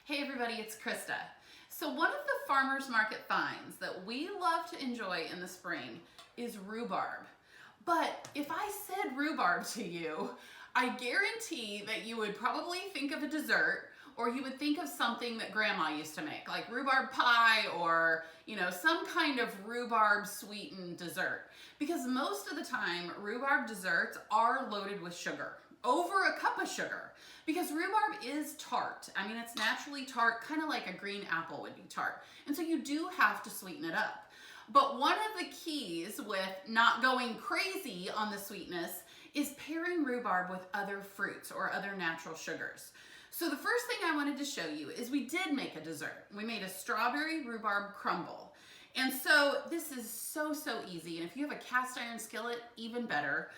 Hey everybody, it's Krista. So one of the farmer's market finds that we love to enjoy in the spring is rhubarb. But if I said rhubarb to you, I guarantee that you would probably think of a dessert, or you would think of something that grandma used to make, like rhubarb pie or, some kind of rhubarb sweetened dessert. Because most of the time, rhubarb desserts are loaded with sugar, over a cup of sugar, because rhubarb is tart. I mean, it's naturally tart, kind of like a green apple would be tart. And so you do have to sweeten it up. But one of the keys with not going crazy on the sweetness is pairing rhubarb with other fruits or other natural sugars. So the first thing I wanted to show you is we did make a dessert. We made a strawberry rhubarb crumble. And so this is so easy. And if you have a cast iron skillet, even better.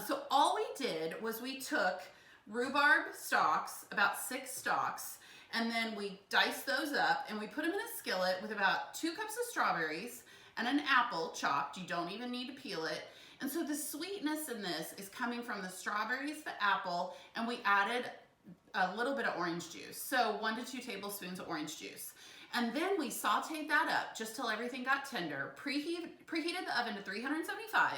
So all we did was we took rhubarb stalks, about 6 stalks, and then we diced those up and we put them in a skillet with about 2 cups of strawberries and an apple chopped. You don't even need to peel it. And so the sweetness in this is coming from the strawberries, the apple, and we added a little bit of orange juice. So 1 to 2 tablespoons of orange juice. And then we sauteed that up just till everything got tender, preheated the oven to 375,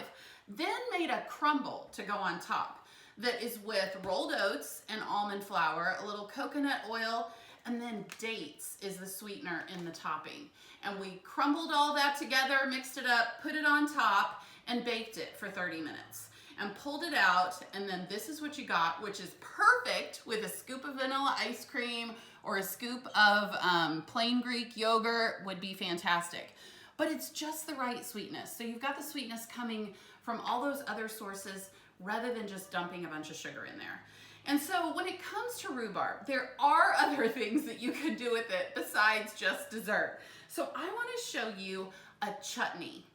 then made a crumble to go on top that is with rolled oats and almond flour, a little coconut oil, and then dates is the sweetener in the topping. And we crumbled all that together, mixed it up, put it on top, and baked it for 30 minutes. And pulled it out, and then this is what you got, which is perfect with a scoop of vanilla ice cream or a scoop of plain Greek yogurt would be fantastic. But it's just the right sweetness. So you've got the sweetness coming from all those other sources rather than just dumping a bunch of sugar in there. And so when it comes to rhubarb, there are other things that you can do with it besides just dessert. So I want to show you a chutney.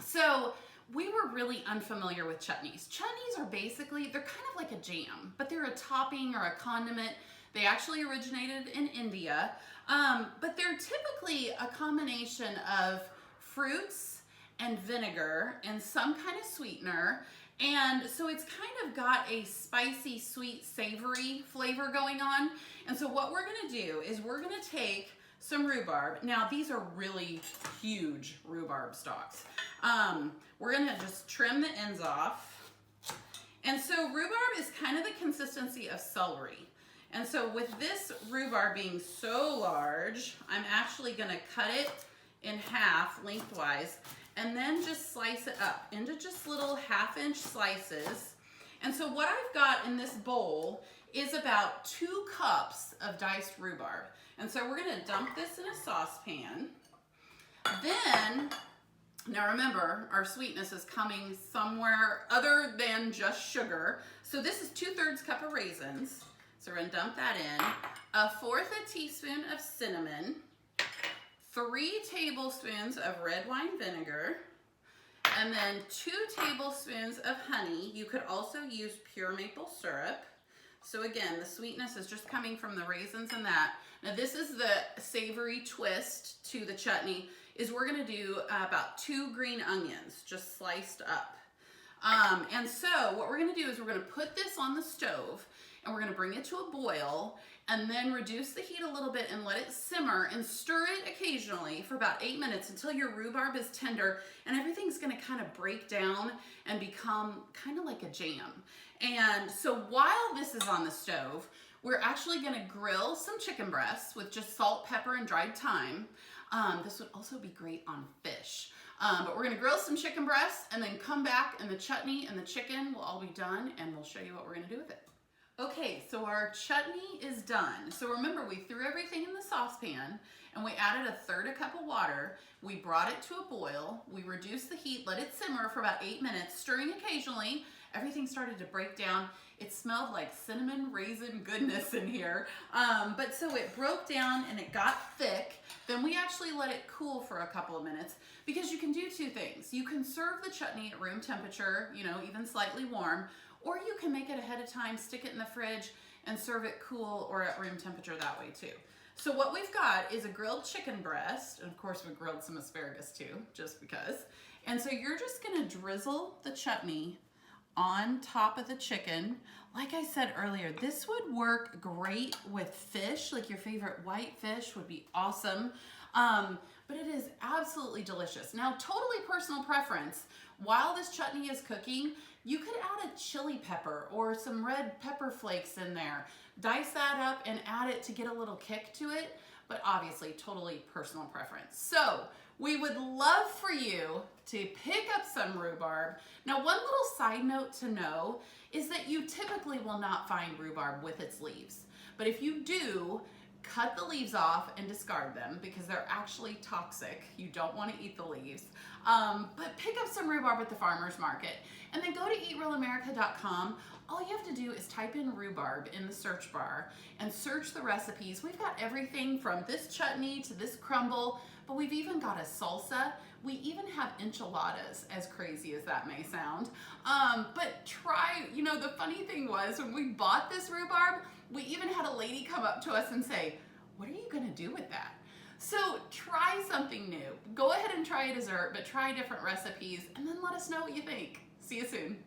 So we were really unfamiliar with chutneys. Chutneys are basically, they're kind of like a jam, but they're a topping or a condiment. They actually originated in India, but they're typically a combination of fruits and vinegar and some kind of sweetener. And so it's kind of got a spicy, sweet, savory flavor going on. And so what we're gonna do is we're gonna take some rhubarb. Now these are really huge rhubarb stalks. We're gonna just trim the ends off. And so rhubarb is kind of the consistency of celery. And so with this rhubarb being so large, I'm actually gonna cut it in half lengthwise and then just slice it up into just little 1/2-inch slices. And so what I've got in this bowl is about 2 cups of diced rhubarb. And so we're gonna dump this in a saucepan. Then, now remember, our sweetness is coming somewhere other than just sugar. So this is 2/3 cup of raisins. So we're gonna dump that in. 1/4 teaspoon of cinnamon, 3 tablespoons of red wine vinegar, and then 2 tablespoons of honey. You could also use pure maple syrup. So again, the sweetness is just coming from the raisins and that. Now this is the savory twist to the chutney, is we're gonna do about 2 green onions, just sliced up. And so what we're gonna do is we're gonna put this on the stove and we're gonna bring it to a boil and then reduce the heat a little bit and let it simmer and stir it occasionally for about 8 minutes until your rhubarb is tender and everything's gonna kind of break down and become kind of like a jam. And so while this is on the stove, we're actually gonna grill some chicken breasts with just salt, pepper, and dried thyme. This would also be great on fish. But we're gonna grill some chicken breasts and then come back and the chutney and the chicken will all be done and we'll show you what we're gonna do with it. Okay, so our chutney is done. So remember, we threw everything in the saucepan and we added 1/3 cup of water. We brought it to a boil. We reduced the heat, let it simmer for about 8 minutes, stirring occasionally. Everything started to break down. It smelled like cinnamon raisin goodness in here. But so it broke down and it got thick. Then we actually let it cool for a couple of minutes because you can do 2 things. You can serve the chutney at room temperature, even slightly warm, or you can make it ahead of time, stick it in the fridge, and serve it cool or at room temperature that way too. So what we've got is a grilled chicken breast, and of course we grilled some asparagus too, just because. And so you're just gonna drizzle the chutney on top of the chicken. Like I said earlier, this would work great with fish, like your favorite white fish would be awesome. But it is absolutely delicious. Now, totally personal preference. While this chutney is cooking, you could add a chili pepper or some red pepper flakes in there. Dice that up and add it to get a little kick to it, but obviously totally personal preference. So we would love for you to pick up some rhubarb. Now, one little side note to know is that you typically will not find rhubarb with its leaves. But if you do, cut the leaves off and discard them because they're actually toxic. You don't want to eat the leaves. But pick up some rhubarb at the farmer's market and then go to eatrealamerica.com. All you have to do is type in rhubarb in the search bar and search the recipes. We've got everything from this chutney to this crumble, but we've even got a salsa. We even have enchiladas, as crazy as that may sound. But try, you know, the funny thing was when we bought this rhubarb, we even had a lady come up to us and say, "What are you gonna do with that?" So try something new. Go ahead and try a dessert, but try different recipes and then let us know what you think. See you soon.